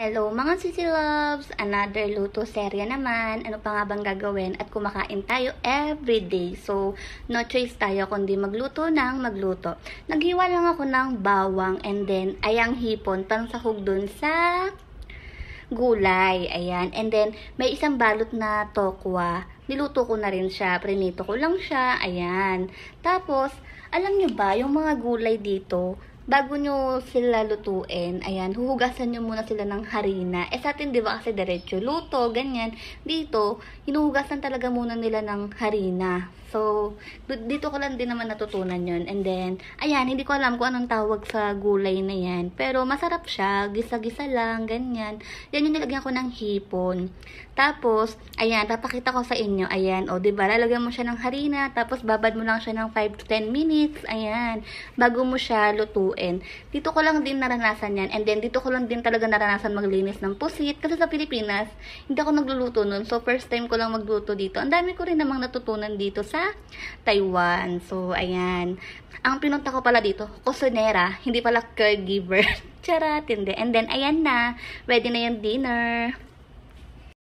Hello mga sisi loves! Another luto serya naman. Ano pa nga bang gagawin? At kumakain tayo everyday. So, no choice tayo kundi magluto ng magluto. Naghiwa lang ako ng bawang and then ayang hipon pansahog dun sa gulay. Ayan. And then, may isang balot na tokwa. Niluto ko na rin siya. Prinito ko lang siya. Ayan. Tapos, alam nyo ba, yung mga gulay dito, bago nyo sila lutuin, ayan, huhugasan nyo muna sila ng harina. Sa atin, di ba kasi diretso luto, ganyan. Dito, hinuhugasan talaga muna nila ng harina. So, dito ko lang din naman natutunan yon. And then, ayan, hindi ko alam kung anong tawag sa gulay na yan. Pero masarap siya, gisa-gisa lang, ganyan. Yan yung nilagyan ko ng hipon. Tapos, ayan, papakita ko sa inyo. Ayan, o, diba, lalagyan mo siya ng harina, tapos babad mo lang siya ng 5 to 10 minutes. Ayan, bago mo siya lutuin. Dito ko lang din naranasan yan. And then, dito ko lang din talaga naranasan maglinis ng pusit. Kasi sa Pilipinas, hindi ako nagluluto nun. So, first time ko lang magluto dito. Ang dami ko rin namang natutunan dito sa Taiwan. So, ayan. Ang pinunta ko pala dito, kusinera, hindi pala caregiver. Charot, hindi. And then, ayan na. Ready na yung dinner.